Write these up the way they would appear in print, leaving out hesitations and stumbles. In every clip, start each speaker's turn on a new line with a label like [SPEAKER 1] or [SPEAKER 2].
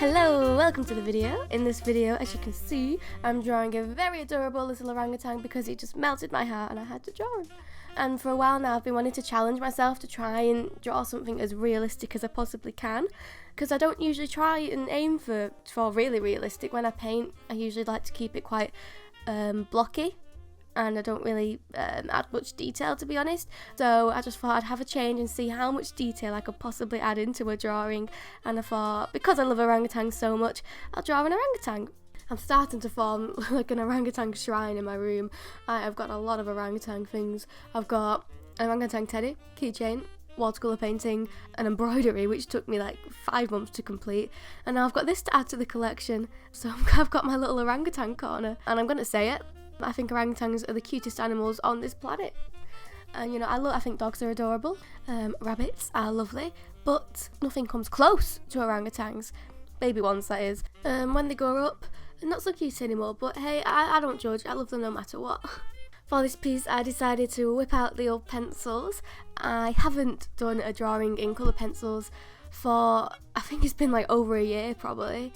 [SPEAKER 1] Hello, welcome to the video. In this video, as you can see, I'm drawing a very adorable little orangutan because it just melted my heart and I had to draw him. And for a while now I've been wanting to challenge myself to try and draw something as realistic as I possibly can, because I don't usually try and aim for really realistic. When I paint, I usually like to keep it quite blocky, and I don't really add much detail, to be honest. So I just thought I'd have a change and see how much detail I could possibly add into a drawing, and I thought, because I love orangutans so much, I'll draw an orangutan. I'm starting to form like an orangutan shrine in my room. I've got a lot of orangutan things. I've got an orangutan teddy, keychain, watercolour painting, and embroidery, which took me like 5 months to complete, and now I've got this to add to the collection. So I've got my little orangutan corner, and I'm gonna say it, I think orangutans are the cutest animals on this planet. And I think dogs are adorable, rabbits are lovely, but nothing comes close to orangutans, baby ones that is. When they grow up, they're not so cute anymore, but hey, I don't judge, I love them no matter what. For this piece I decided to whip out the old pencils. I haven't done a drawing in colour pencils for, I think it's been like over a year probably.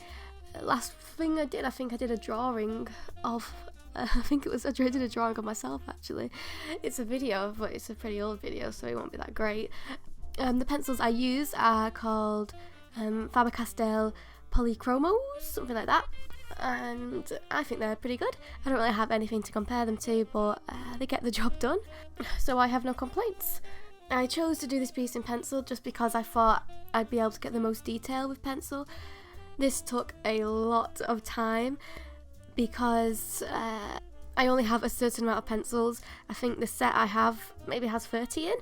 [SPEAKER 1] Last thing I did, I think I did a drawing of, I did a drawing of myself actually. It's a video, but it's a pretty old video, so it won't be that great. The pencils I use are called Faber-Castell Polychromos, something like that, and I think they're pretty good. I don't really have anything to compare them to, but they get the job done, so I have no complaints. I chose to do this piece in pencil just because I thought I'd be able to get the most detail with pencil. This took a lot of time because I only have a certain amount of pencils. I think the set I have maybe has 30 in,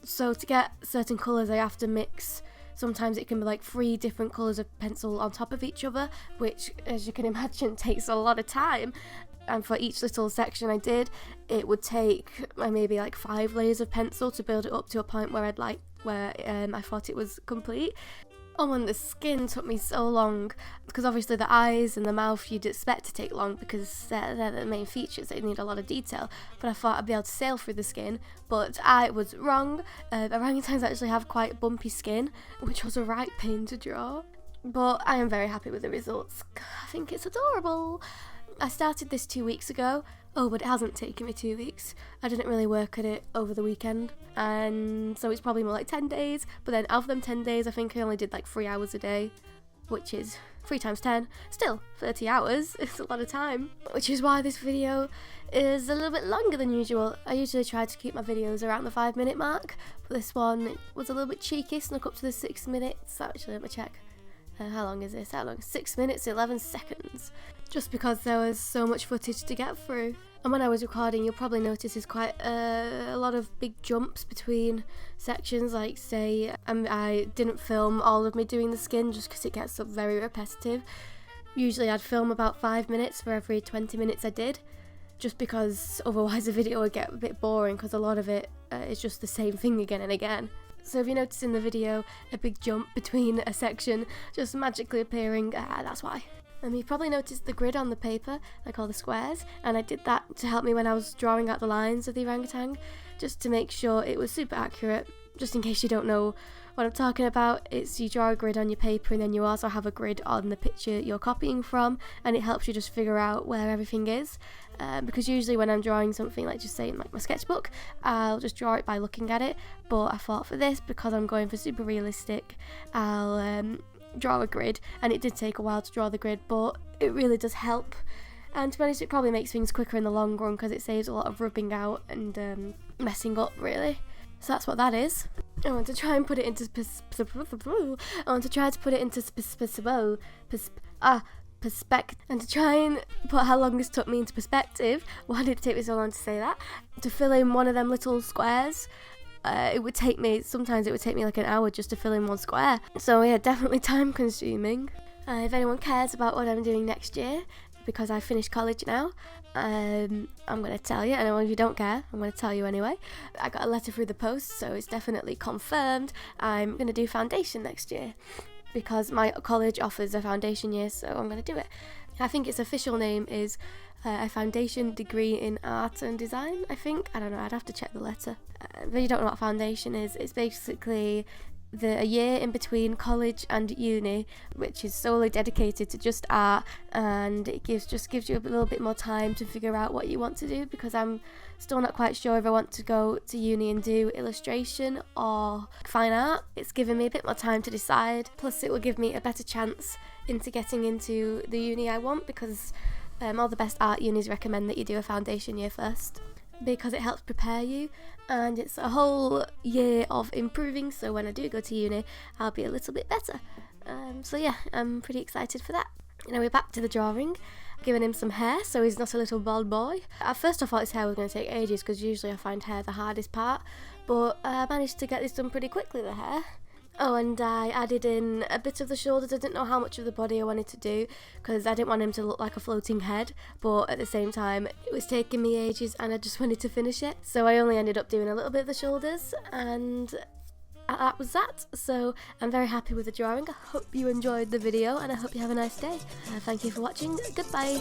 [SPEAKER 1] so to get certain colours I have to mix. Sometimes it can be like 3 different colours of pencil on top of each other, which, as you can imagine, takes a lot of time. And for each little section I did, it would take maybe like 5 layers of pencil to build it up to a point where I thought it was complete. Oh, and the skin took me so long, because obviously the eyes and the mouth you'd expect to take long because they're the main features, they need a lot of detail, but I thought I'd be able to sail through the skin, but I was wrong. Orangutans actually have quite bumpy skin, which was a right pain to draw, but I am very happy with the results. I think it's adorable. I started this 2 weeks ago. Oh, but it hasn't taken me 2 weeks. I didn't really work at it over the weekend, and so it's probably more like 10 days, but then of them 10 days I think I only did like 3 hours a day, which is 3 times 10, still 30 hours, it's a lot of time, which is why this video is a little bit longer than usual. I usually try to keep my videos around the 5-minute mark, but this one was a little bit cheeky, snuck up to the 6 minutes. Actually, let me check. How long is this? How long? 6 minutes 11 seconds. Just because there was so much footage to get through. And when I was recording, you'll probably notice there's quite a lot of big jumps between sections. Like, say, I didn't film all of me doing the skin just because it gets very repetitive. Usually I'd film about 5 minutes for every 20 minutes I did, just because otherwise the video would get a bit boring, because a lot of it is just the same thing again and again. So if you notice in the video a big jump between a section just magically appearing, that's why. And you probably noticed the grid on the paper, like all the squares, and I did that to help me when I was drawing out the lines of the orangutan, just to make sure it was super accurate. Just in case you don't know what I'm talking about, it's you draw a grid on your paper and then you also have a grid on the picture you're copying from, and it helps you just figure out where everything is. Because usually when I'm drawing something, like just say in like my sketchbook, I'll just draw it by looking at it, but I thought for this, because I'm going for super realistic, I'll draw a grid, and it did take a while to draw the grid, but it really does help. And to be honest, it probably makes things quicker in the long run because it saves a lot of rubbing out and messing up, really. So that's what that is. I want to try and put it into perspective, and to try and put how long this took me into perspective. Why did it take me so long to say that? To fill in one of them little squares. Sometimes it would take me like an hour just to fill in one square. So yeah, definitely time consuming. If anyone cares about what I'm doing next year, because I finished college now, I'm going to tell you, and if you don't care, I'm going to tell you anyway. I got a letter through the post, so it's definitely confirmed. I'm going to do foundation next year, because my college offers a foundation year, so I'm going to do it. I think its official name is a foundation degree in art and design, I think. I don't know, I'd have to check the letter. But you don't know what foundation is. It's basically a year in between college and uni, which is solely dedicated to just art, and it just gives you a little bit more time to figure out what you want to do, because I'm still not quite sure if I want to go to uni and do illustration or fine art. It's given me a bit more time to decide, plus it will give me a better chance into getting into the uni I want, because all the best art unis recommend that you do a foundation year first, because it helps prepare you, and it's a whole year of improving, so when I do go to uni I'll be a little bit better. So yeah, I'm pretty excited for that. Now we're back to the drawing. I've given him some hair so he's not a little bald boy. At first I thought his hair was going to take ages, because usually I find hair the hardest part, but I managed to get this done pretty quickly, the hair. Oh, and I added in a bit of the shoulders. I didn't know how much of the body I wanted to do, because I didn't want him to look like a floating head, but at the same time it was taking me ages and I just wanted to finish it, so I only ended up doing a little bit of the shoulders, and that was that. So I'm very happy with the drawing. I hope you enjoyed the video and I hope you have a nice day. Thank you for watching. Goodbye.